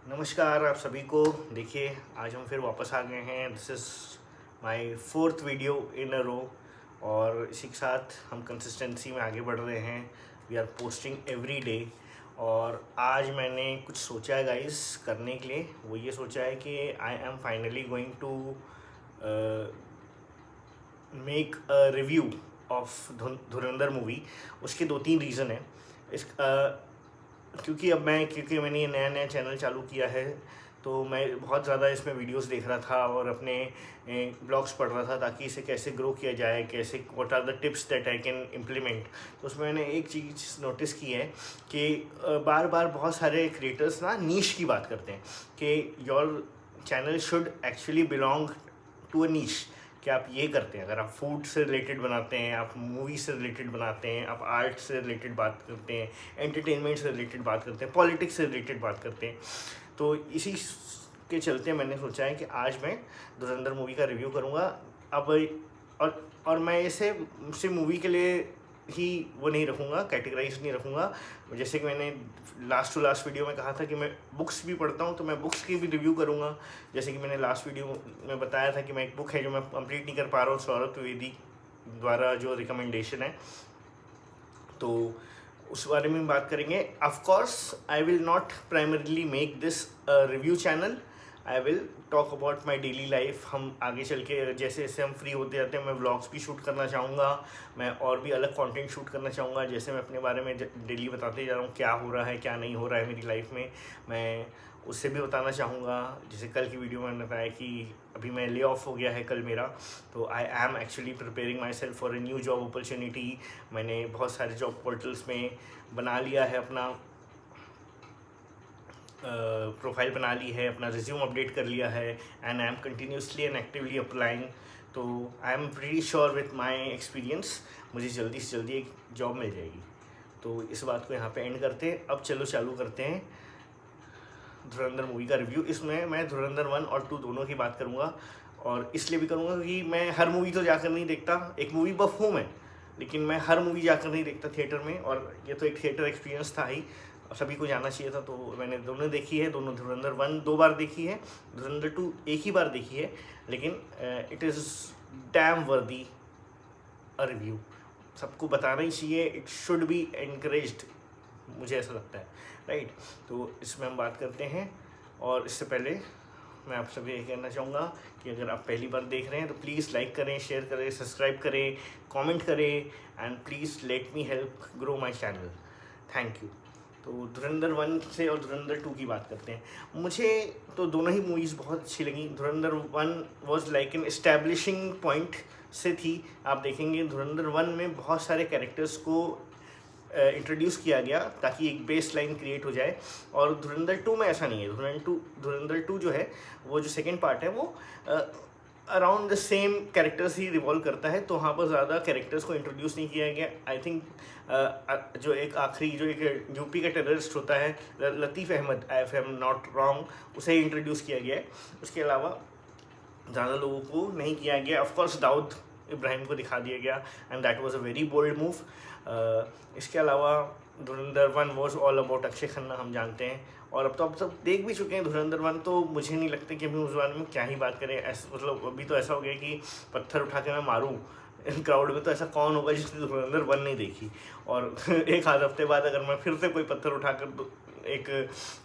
नमस्कार आप सभी को। देखिए, आज हम फिर वापस आ गए हैं। This is my fourth video in a row और इसी के साथ हम कंसिस्टेंसी में आगे बढ़ रहे हैं। We are posting every day. और आज मैंने कुछ सोचा है गाइस करने के लिए। वो ये सोचा है कि I am finally going to make a review of Dhurandhar movie. उसके दो तीन रीज़न हैं। क्योंकि मैंने ये नया नया चैनल चालू किया है, तो मैं बहुत ज़्यादा इसमें वीडियोस देख रहा था और अपने ब्लॉग्स पढ़ रहा था ताकि इसे कैसे ग्रो किया जाए, कैसे what are the tips that I can implement. तो उसमें मैंने एक चीज़ नोटिस की है कि बार बार बहुत सारे क्रिएटर्स ना नीश की बात करते हैं कि your channel should actually belong to a niche. कि आप ये करते हैं, अगर आप फूड से रिलेटेड बनाते हैं, आप मूवी से रिलेटेड बनाते हैं, आप आर्ट से रिलेटेड बात करते हैं, एंटरटेनमेंट से रिलेटेड बात करते हैं, पॉलिटिक्स से रिलेटेड बात करते हैं, तो इसी के चलते मैंने सोचा है कि आज मैं धुरंधर मूवी का रिव्यू करूँगा। अब और मैं इसे मूवी के लिए ही वो नहीं रखूँगा, कैटेगराइज नहीं रखूँगा। जैसे कि मैंने लास्ट टू लास्ट वीडियो में कहा था कि मैं बुक्स भी पढ़ता हूँ, तो मैं बुक्स की भी रिव्यू करूँगा। जैसे कि मैंने लास्ट वीडियो में बताया था कि मैं एक बुक है जो मैं कंप्लीट नहीं कर पा रहा हूँ, सौरभ त्रिवेदी द्वारा जो रिकमेंडेशन है, तो उस बारे में बात करेंगे। Of course I will not primarily make this review channel. I will talk about my daily life. हम आगे चल के जैसे जैसे हम फ्री होते जाते हैं, मैं व्लॉग्स भी शूट करना चाहूँगा, मैं और भी अलग कंटेंट शूट करना चाहूँगा। जैसे मैं अपने बारे में डेली बताते जा रहा हूँ, क्या हो रहा है क्या नहीं हो रहा है मेरी लाइफ में, मैं उससे भी बताना चाहूँगा। जैसे कल की वीडियो में मैंने बताया कि अभी मैं ले ऑफ हो गया है कल मेरा, तो I am actually preparing my self for a new job opportunity. मैंने बहुत सारे जॉब पोर्टल्स में बना लिया है, अपना प्रोफाइल बना ली है, अपना रिज्यूम अपडेट कर लिया है, and I am continuously and actively applying. तो I am pretty sure with my experience मुझे जल्दी से जल्दी एक जॉब मिल जाएगी। तो इस बात को यहाँ पे एंड करते हैं। अब चलो चालू करते हैं धुरंधर मूवी का रिव्यू। इसमें मैं धुरंधर 1 और 2 दोनों की बात करूँगा, और इसलिए भी करूँगा क्योंकि मैं हर मूवी तो जाकर नहीं देखता। एक मूवी बफ हूँ मैं, लेकिन मैं हर मूवी जाकर नहीं देखता थिएटर में, और ये तो एक थिएटर एक्सपीरियंस था ही, सभी को जाना चाहिए था। तो मैंने दोनों देखी है, दोनों धुरंधर 1 2 बार देखी है, धुरंधर 2 एक ही बार देखी है, लेकिन इट इज़ डैम वर्दी अ रिव्यू। सबको बताना ही चाहिए, इट शुड बी एनकरेज्ड, मुझे ऐसा लगता है, राइट। तो इसमें हम बात करते हैं, और इससे पहले मैं आप सभी ये कहना चाहूँगा कि अगर आप पहली बार देख रहे हैं तो प्लीज़ लाइक करें, शेयर करें, सब्सक्राइब करें, कमेंट करें, and please let me help grow my channel. Thank you. तो धुरंधर 1 से और धुरंधर 2 की बात करते हैं। मुझे तो दोनों ही मूवीज़ बहुत अच्छी लगी। धुरंधर 1 was like an establishing point से थी। आप देखेंगे धुरंधर 1 में बहुत सारे कैरेक्टर्स को इंट्रोड्यूस किया गया ताकि एक बेस लाइन क्रिएट हो जाए, और धुरंधर 2 में ऐसा नहीं है। धुरंधर 2 जो है, वो जो सेकेंड पार्ट है, वो around the same characters he revolve करता है, तो वहाँ पर ज़्यादा कैरेक्टर्स को इंट्रोड्यूस नहीं किया गया। आई थिंक जो एक आखिरी जो एक यूपी का टेररिस्ट होता है, Latif Ahmad, if I am not wrong, उसे ही इंट्रोड्यूस किया गया है। उसके अलावा ज़्यादा लोगों को नहीं किया गया। ऑफकोर्स दाऊद इब्राहिम को दिखा दिया गया, and that was a very bold move. इसके अलावा Dhurandhar 1 was all about Akshaye Khanna, हम जानते हैं, और अब तो आप सब देख भी चुके हैं धुरंधर 1, तो मुझे नहीं लगता कि अभी उस बारे में क्या ही बात करें। मतलब अभी तो ऐसा हो गया कि पत्थर उठा के मैं मारूं क्राउड में, तो ऐसा कौन होगा जिसने धुरंधर 1 नहीं देखी। और एक आध हफ्ते बाद अगर मैं फिर से कोई पत्थर उठाकर एक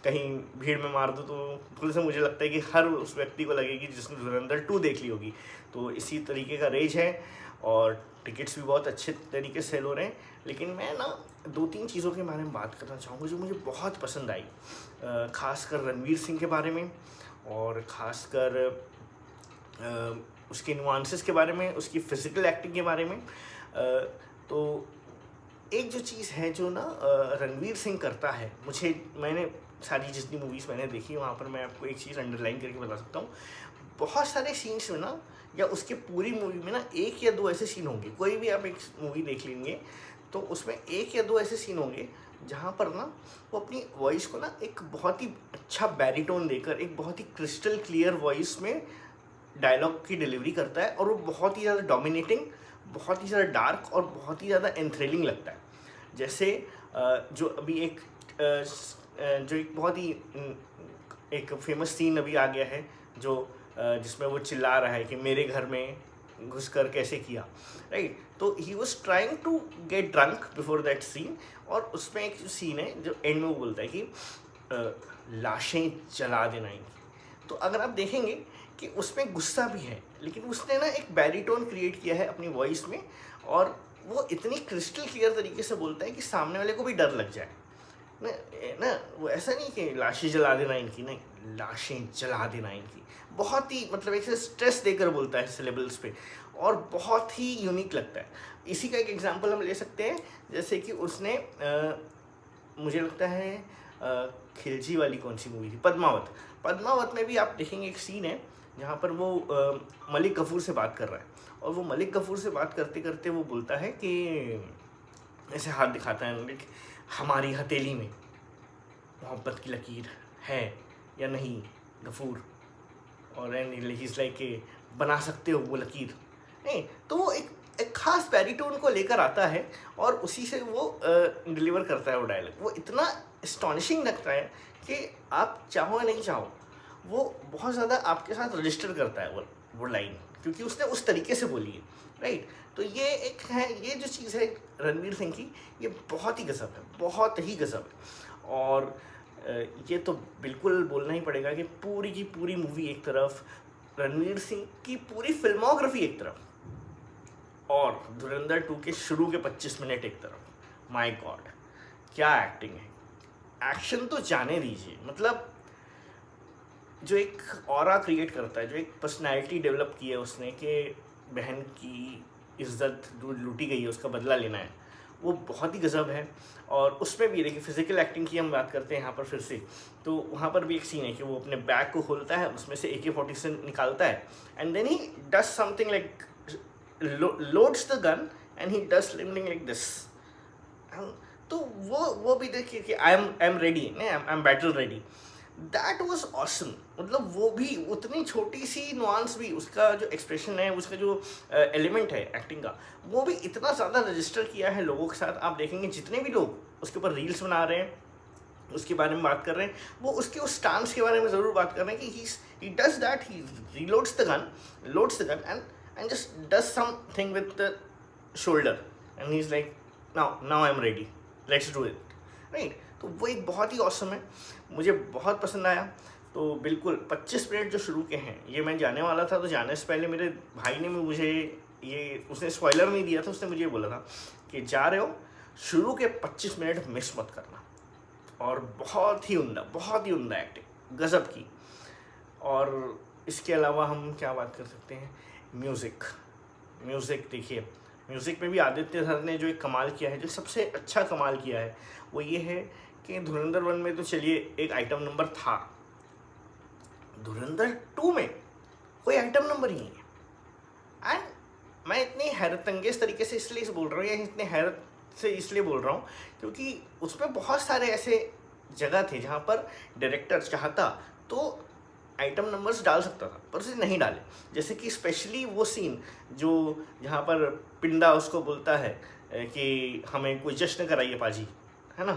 कहीं भीड़ में मार दूँ, तो फिर से मुझे लगता है कि हर उस व्यक्ति को लगेगी जिसने धुरंधर 2 देख ली होगी। तो इसी तरीके का रेज है, और टिकट्स भी बहुत अच्छे तरीके से सेल हो रहे हैं। लेकिन मैं ना 2-3 चीज़ों के बारे में बात करना चाहूँगा जो मुझे बहुत पसंद आई, ख़ासकर रणवीर सिंह के बारे में, और ख़ासकर उसके नुआंसेस के बारे में, उसकी फ़िज़िकल एक्टिंग के बारे में। तो एक जो चीज़ है जो ना रणवीर सिंह करता है, मैंने सारी जितनी मूवीज़ मैंने देखी, वहाँ पर मैं आपको एक चीज़ अंडरलाइन करके बता सकता हूँ। बहुत सारे सीन्स में ना, या उसके पूरी मूवी में ना, 1 या 2 ऐसे सीन होंगे। कोई भी आप एक मूवी देख लेंगे तो उसमें 1 या 2 ऐसे सीन होंगे जहाँ पर ना वो अपनी वॉइस को ना एक बहुत ही अच्छा बैरीटोन देकर, एक बहुत ही क्रिस्टल क्लियर वॉइस में डायलॉग की डिलीवरी करता है, और वो बहुत ही ज़्यादा डोमिनेटिंग, बहुत ही ज़्यादा डार्क, और बहुत ही ज़्यादा एंथ्रिलिंग लगता है। जैसे जो अभी जो एक बहुत ही एक फेमस सीन अभी आ गया है जो जिसमें वो चिल्ला रहा है कि मेरे घर में घुस कर कैसे किया, राइट। तो he was trying to get drunk before that scene, और उसमें एक सीन है जो एंड में वो बोलता है कि लाशें जला देना इनकी। तो अगर आप देखेंगे कि उसमें गुस्सा भी है, लेकिन उसने ना एक बैरीटोन क्रिएट किया है अपनी वॉइस में, और वो इतनी क्रिस्टल क्लियर तरीके से बोलता है कि सामने वाले को भी डर लग जाए ना। ना वो ऐसा नहीं कि लाशें जला देना इनकी, नहीं, लाशें जला देना इनकी। बहुत ही मतलब एक स्ट्रेस देकर बोलता है सिलेबल्स पे, और बहुत ही यूनिक लगता है। इसी का एक एग्जांपल हम ले सकते हैं, जैसे कि उसने मुझे लगता है खिलजी वाली कौन सी मूवी थी, पद्मावत। पद्मावत में भी आप देखेंगे एक सीन है जहाँ पर वो मलिक गफूर से बात कर रहा है, और वो मलिक गफूर से बात करते करते वो बोलता है कि ऐसे हाथ दिखाता है, हमारी हथेली में मोहब्बत की लकीर है या नहीं गफूर, और एंड ही इज लाइक के बना सकते हो वो लकीर, नहीं। तो वो एक खास बैरीटोन को लेकर आता है और उसी से वो डिलीवर करता है वो डायलॉग। वो इतना एस्टॉनिशिंग लगता है कि आप चाहो या नहीं चाहो वो बहुत ज़्यादा आपके साथ रजिस्टर करता है वो लाइन, क्योंकि उसने उस तरीके से बोली है, राइट। तो ये एक है, ये जो चीज़ है रणवीर सिंह की, ये बहुत ही गजब है, बहुत ही गजब है। और ये तो बिल्कुल बोलना ही पड़ेगा कि पूरी की पूरी मूवी एक तरफ, रणवीर सिंह की पूरी फिल्मोग्राफी एक तरफ, और धुरंधर 2 के शुरू के 25 मिनट एक तरफ। माय गॉड क्या एक्टिंग है, एक्शन तो जाने दीजिए। मतलब जो एक ऑरा क्रिएट करता है, जो एक पर्सनैलिटी डेवलप की है उसने कि बहन की इज्जत लूटी गई है, उसका बदला लेना है, वो बहुत ही गजब है। और उसमें भी देखिए फिजिकल एक्टिंग की हम बात करते हैं यहाँ पर फिर से, तो वहाँ पर भी एक सीन है कि वो अपने बैग को खोलता है, उसमें से AK-47 निकालता है, and then he does something like loads the gun and he does something like this। तो वो भी देखिए कि I am ready, I am battle ready. That was awesome. मतलब वो भी उतनी छोटी सी नुआंस भी, उसका जो एक्सप्रेशन है, उसका जो एलिमेंट है एक्टिंग का, वो भी इतना ज़्यादा रजिस्टर किया है लोगों के साथ। आप देखेंगे जितने भी लोग उसके ऊपर रील्स बना रहे हैं, उसके बारे में बात कर रहे हैं, वो उसके उस स्टांस के बारे में ज़रूर बात कर रहे हैं कि he does that, he reloads the gun, loads the gun and just does something with the shoulder and he's like now I'm ready, let's do it, right। तो वो एक बहुत ही ऑसम है, मुझे बहुत पसंद आया। तो बिल्कुल 25 मिनट जो शुरू के हैं, ये मैं जाने वाला था, तो जाने से पहले मेरे भाई ने मुझे ये, उसने स्पॉइलर नहीं दिया था, उसने मुझे बोला था कि जा रहे हो, शुरू के 25 मिनट मिस मत करना। और बहुत ही उम्दा एक्टिंग गज़ब की। और इसके अलावा हम क्या बात कर सकते हैं, म्यूज़िक देखिए, म्यूज़िक में भी आदित्य धर ने जो एक कमाल किया है, जो सबसे अच्छा कमाल किया है वो ये है कि धुरंधर 1 में तो चलिए एक आइटम नंबर था, धुरंधर 2 में कोई आइटम नंबर ही नहीं है। एंड मैं इतनी हैरत अंगेज तरीके से इसलिए बोल रहा हूँ, या इतनी हैरत से इसलिए बोल रहा हूँ क्योंकि उसमें बहुत सारे ऐसे जगह थे जहाँ पर डायरेक्टर चाहता तो आइटम नंबर्स डाल सकता था, पर उसे नहीं डाले। जैसे कि स्पेशली वो सीन जो जहाँ पर पिंडा उसको बोलता है कि हमें कोई जश्न कराइए पाजी, है ना।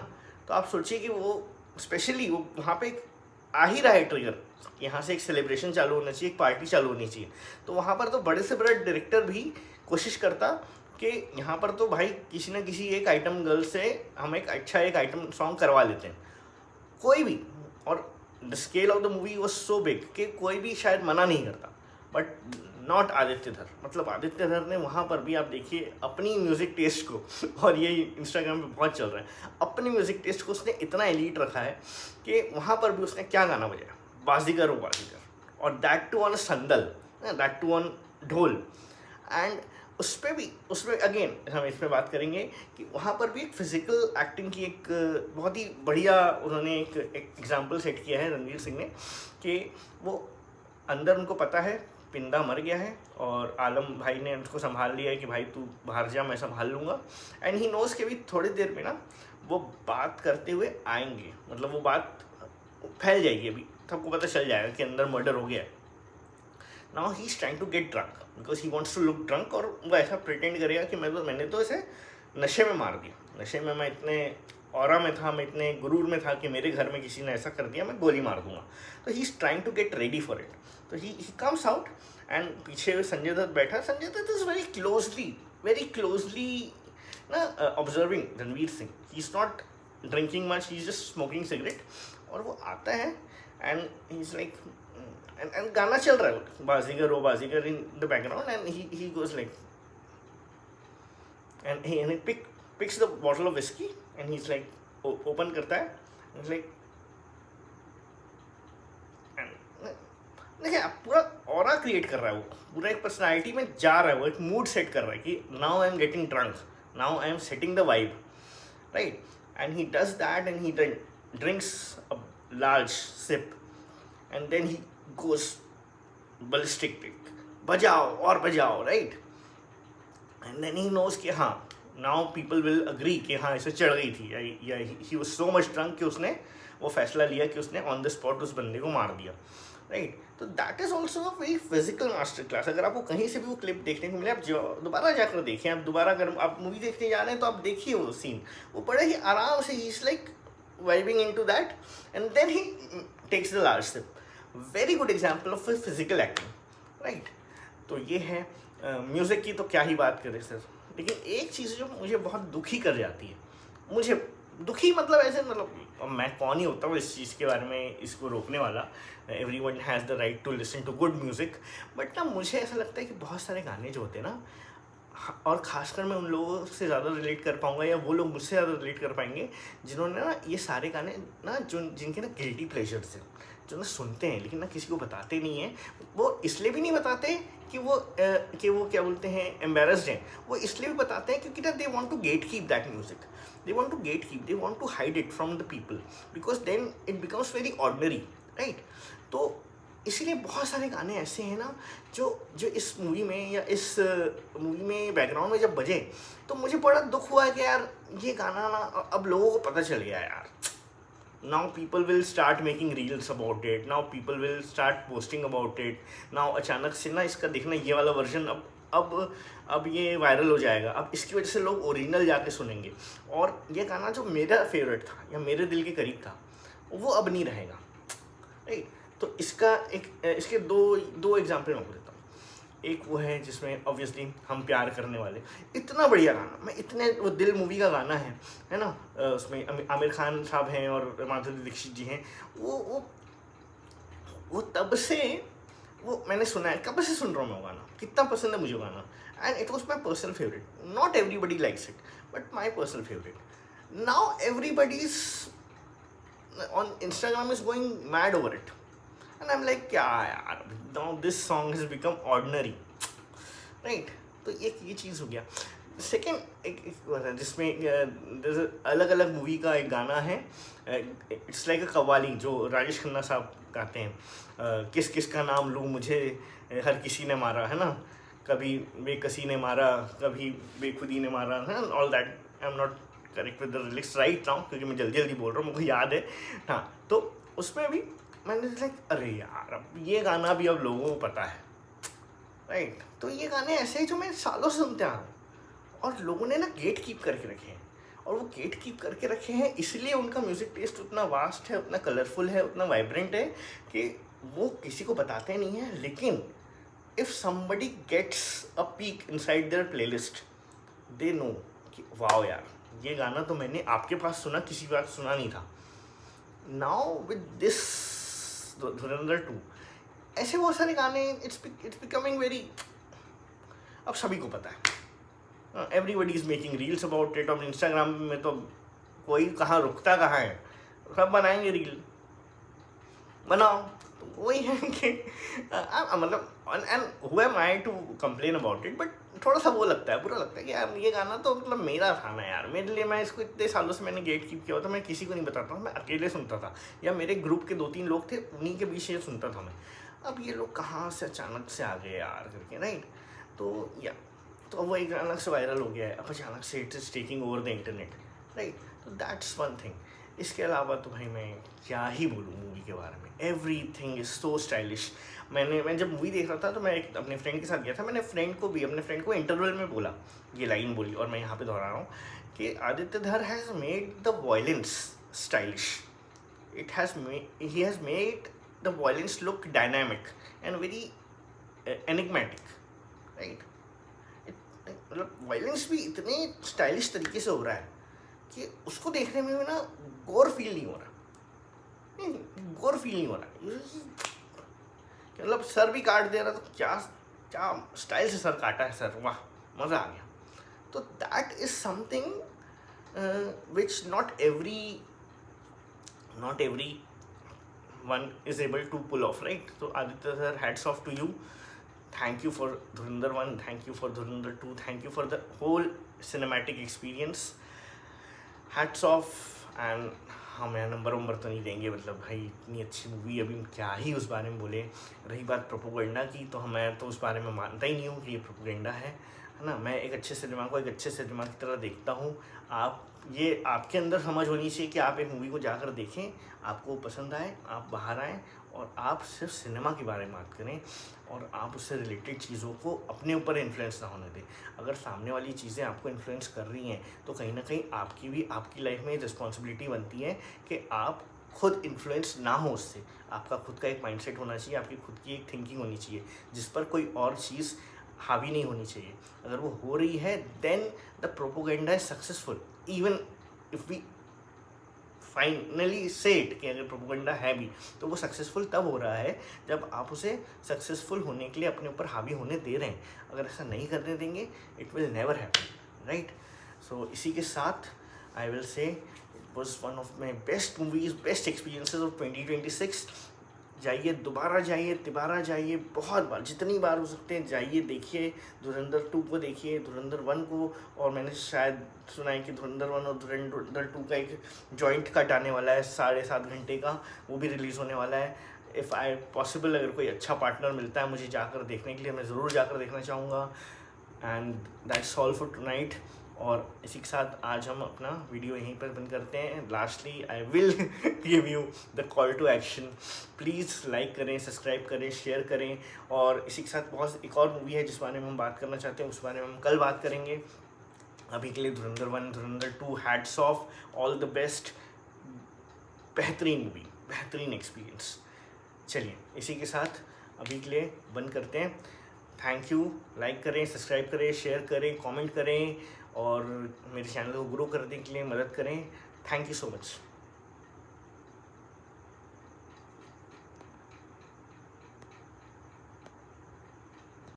तो आप सोचिए कि वो स्पेशली वो वहाँ पे आ ही रहा है ट्रिगर, यहाँ से एक सेलिब्रेशन चालू होना चाहिए, एक पार्टी चालू होनी चाहिए। तो वहाँ पर तो बड़े से बड़ा डायरेक्टर भी कोशिश करता कि यहाँ पर तो भाई किसी न किसी एक आइटम गर्ल से हम एक अच्छा एक आइटम सॉन्ग करवा लेते हैं, कोई भी। और the scale of the movie was so big कि कोई भी शायद मना नहीं करता, बट नॉट आदित्य धर। मतलब आदित्य धर ने वहाँ पर भी, आप देखिए अपनी म्यूज़िक टेस्ट को, और ये इंस्टाग्राम पे बहुत चल रहा है, अपनी म्यूज़िक टेस्ट को उसने इतना एलीट रखा है कि वहाँ पर भी उसने क्या गाना बजाया, बाजीगर हो बाजीगर, और दैट टू ऑन संदल, that too on dhol. And उसमें अगेन हम इसमें बात करेंगे कि वहाँ पर भी एक फिजिकल एक्टिंग की एक बहुत ही बढ़िया उन्होंने एक एग्जाम्पल सेट किया है रणवीर सिंह ने, कि वो अंदर उनको पता है पिंदा मर गया है और आलम भाई ने उसको संभाल लिया है कि भाई तू बाहर जा, मैं संभाल लूँगा। एंड ही नोज़ के भी थोड़ी देर में ना वो बात करते हुए आएंगे, मतलब वो बात फैल जाएगी, अभी सबको पता चल जाएगा कि अंदर मर्डर हो गया है। Now he is trying to get drunk because he wants to look drunk, और वो ऐसा प्रिटेंड करेगा कि मैंने तो इसे नशे में मार दिया, नशे में मैं इतने ऑरा में था, मैं इतने गुरूर में था कि मेरे घर में किसी ने ऐसा कर दिया मैं गोली मार दूंगा। तो he is trying to get ready for it. तो ही कम्स आउट एंड पीछे संजय दत्त बैठा। Sanjay Dutt is very closely ना observing Ranveer Singh. He is not drinking much, he is just smoking cigarette. और वो आता है and he is like and गाना चल रहा है, बाजीगर ओ Baazigar in the background, and he goes like and he picks the bottle of whiskey and he's like open करता है, he's like देखिए पूरा ऑरा क्रिएट कर रहा है, वो पूरा एक पर्सनालिटी में जा रहा है, वो एक मूड सेट कर रहा है कि now I am getting drunk, now I am setting the vibe, right. And he does that and he drinks a large sip and then he goes ballistic, बजाओ और बजाओ, right. And then he knows कि हाँ now people will agree कि हाँ इसे चढ़ गई थी, या he was so much drunk कि उसने वो फैसला लिया कि उसने ऑन द स्पॉट उस बंदे को मार दिया, राइट। तो that is also a very physical master class. अगर आपको कहीं से भी वो क्लिप देखने को मिले, आप दोबारा जाकर देखें, आप दोबारा अगर आप मूवी देखने जा रहे हैं तो आप देखिए वो सीन, वो बड़े ही आराम से he is like vibing into that and then he takes the large step. Very good example of physical acting, right. तो ये है म्यूज़िक की तो क्या ही बात करें सर। लेकिन एक चीज़ जो मुझे बहुत दुखी कर जाती है, मुझे दुखी मतलब ऐसे, मतलब मैं कौन ही होता हूँ इस चीज़ के बारे में इसको रोकने वाला। Everyone has the right to listen to good music, but ना मुझे ऐसा लगता है कि बहुत सारे गाने जो होते हैं ना, और ख़ासकर मैं उन लोगों से ज़्यादा रिलेट कर पाऊँगा या वो लोग मुझसे ज़्यादा रिलेट कर पाएंगे जिन्होंने ना ये सारे गाने ना जिनके ना गिल्टी प्लेजर्स हैं, जो ना सुनते हैं लेकिन ना किसी को बताते नहीं हैं। वो इसलिए भी नहीं बताते कि वो क्या बोलते हैं एम्बेरस्ड हैं, वो इसलिए भी बताते हैं क्योंकि ना they want to get keep that music, they want to hide it from the people because then it becomes very ordinary, right. तो इसीलिए बहुत सारे गाने ऐसे हैं ना जो इस मूवी में या इस मूवी में बैकग्राउंड में जब बजे तो मुझे बड़ा दुख हुआ है कि यार ये गाना ना अब लोगों को पता चल गया यार। Now people will start making reels about it, now people will start posting about it, now अचानक से ना इसका देखना ये वाला वर्जन अब ये वायरल हो जाएगा, अब इसकी वजह से लोग ओरिजिनल जाके सुनेंगे, और ये गाना जो मेरा फेवरेट था या मेरे दिल के करीब था वो अब नहीं रहेगा, राइट। तो इसके दो एग्जाम्पल मैं देता हूँ। एक वो है जिसमें ऑब्वियसली हम प्यार करने वाले, इतना बढ़िया गाना, मैं इतने वो दिल मूवी का गाना है ना, उसमें आमिर खान साहब हैं और माधुरी दीक्षित जी हैं। वो तब से वो मैंने सुना है, कब से सुन रहा हूँ मैं वो गाना, कितना पसंद है मुझे गाना, and it was my personal favourite. Not everybody likes it but my personal favourite. Now everybody is on Instagram is going mad over it and I'm like क्या यार, now this song has become ordinary, right। तो ये चीज़ हो गया। Second एक जिसमें अलग अलग मूवी का एक गाना है, इट्स लाइक अ कव्वाली, जो राजेश खन्ना साहब गाते हैं। किस किस का नाम लूँ, मुझे हर किसी ने मारा, है ना, कभी बेकसी ने मारा, कभी बेखुदी ने मारा, है ना, all that. I am not correct with the lyrics right now क्योंकि मैं जल्दी जल्दी बोल रहा हूँ, मुझे याद है। हाँ, तो उसमें भी मैंने लाइक अरे यार अब ये गाना भी अब लोगों को पता है, राइट। तो ये गाने ऐसे हैं जो मैं सालों से सुनते आ रहा हूँ और लोगों ने ना गेट कीप करके रखे हैं, और वो गेट कीप करके रखे हैं इसलिए उनका म्यूज़िक टेस्ट उतना वास्ट है, उतना कलरफुल है, उतना वाइब्रेंट है कि वो किसी को बताते नहीं हैं। लेकिन if somebody gets a peek inside their playlist, they know कि वाओ यार ये गाना तो मैंने आपके पास सुना, किसी के पास सुना नहीं था। नाउ विद दिस धुरंधर 2 ऐसे बहुत सारे गाने, इट्स बिकमिंग वेरी, अब सभी को पता है, everybody is making reels about it. और इंस्टाग्राम में तो कोई कहाँ रुकता कहाँ है, सब बनाएंगे रील, बनाओ। तो वही है कि मतलब and who am I to complain about it, but थोड़ा सा वो लगता है, बुरा लगता है कि यार ये गाना तो मतलब मेरा था ना यार, मेरे लिए, मैं इसको इतने सालों से मैंने गेट कीप किया होता, मैं किसी को नहीं बताता था, मैं अकेले सुनता था या मेरे ग्रुप के 2-3 लोग थे उन्हीं के बीच ये सुनता था मैं। अब ये लोग कहाँ से अचानक से आ गए यार करके, राइट। तो वो एक अचानक से वायरल हो गया है, अब अचानक से it is taking over the internet, right. तो दैट्स वन थिंग। इसके अलावा तो भाई मैं क्या ही बोलूँ मूवी के बारे में, एवरीथिंग इज़ सो स्टाइलिश। मैं जब मूवी देख रहा था तो मैं अपने फ्रेंड के साथ गया था, मैंने अपने फ्रेंड को इंटरवल में बोला, ये लाइन बोली, और मैं यहाँ पे दोहरा रहा हूँ कि आदित्य धर has made the violence stylish. He has made the violence look dynamic and very enigmatic, right? मतलब वायलेंस भी इतने स्टाइलिश तरीके से हो रहा है कि उसको देखने में भी ना गोर फील नहीं हो रहा. गोर फील नहीं हो रहा. मतलब सर भी काट दे रहा, तो क्या क्या स्टाइल से सर काटा है सर, वाह मज़ा आ गया. तो that is something which not every one is able to pull off, right? So Aditya sir, hats off to you. Thank you for Dhurandhar 1, thank you for Dhurandhar 2, thank you for the whole cinematic experience. Hats off. And हमें number तो नहीं देंगे, मतलब भाई इतनी अच्छी movie, अभी क्या ही उस बारे में बोले. रही बात प्रोपोगंडा की, तो मैं तो उस बारे में मानता ही नहीं हूँ कि ये प्रोपोगंडा है ना. मैं एक अच्छे सिनेमा को एक अच्छे सिनेमा की तरह देखता हूँ. आप ये आपके अंदर समझ होनी चाहिए कि आप एक मूवी को जाकर देखें, आपको पसंद आए, आप बाहर आएँ और आप सिर्फ सिनेमा के बारे में बात करें और आप उससे रिलेटेड चीज़ों को अपने ऊपर इन्फ्लुएंस ना होने दें. अगर सामने वाली चीज़ें आपको इन्फ्लुएंस कर रही हैं तो कहीं ना कहीं आपकी भी आपकी लाइफ में रिस्पॉन्सिबिलिटी बनती है कि आप खुद इन्फ्लुएंस ना हो उससे. आपका खुद का एक माइंडसेट होना चाहिए, आपकी खुद की एक थिंकिंग होनी चाहिए जिस पर कोई और चीज़ हावी नहीं होनी चाहिए. अगर वो हो रही है then the propaganda is successful, even if we finally set कि अगर प्रोपोगंडा है भी तो वो सक्सेसफुल तब हो रहा है जब आप उसे सक्सेसफुल होने के लिए अपने ऊपर हावी होने दे रहे हैं. अगर ऐसा नहीं करने देंगे it will never happen, right? So इसी के साथ I will say it was one of my best movies, best experiences of 2026. जाइए, दोबारा जाइए, तिबारा जाइए, बहुत बार, जितनी बार हो सकते हैं जाइए, देखिए. धुरंधर 2 को देखिए, धुरंधर 1 को, और मैंने शायद सुना है कि धुरंधर 1 और धुरंधर 2 का एक जॉइंट कट आने वाला है 7.5 घंटे का, वो भी रिलीज़ होने वाला है. इफ़ आई पॉसिबल, अगर कोई अच्छा पार्टनर मिलता है मुझे जाकर देखने के लिए, मैं ज़रूर जाकर देखना चाहूँगा. And that's all for tonight. और इसी के साथ आज हम अपना वीडियो यहीं पर बंद करते हैं. Lastly I will give you the call to action. Please like करें, सब्सक्राइब करें, शेयर करें. और इसी के साथ बहुत एक और मूवी है जिस बारे में हम बात करना चाहते हैं, उस बारे में हम कल बात करेंगे. अभी के लिए धुरंधर 1, धुरंधर 2, hats off, all the best. बेहतरीन मूवी, बेहतरीन एक्सपीरियंस. चलिए इसी के साथ अभी के लिए बंद करते हैं. Thank you. लाइक करें, सब्सक्राइब करें, शेयर करें, कमेंट करें और मेरे चैनल को ग्रो करने के लिए मदद करें. Thank you so much.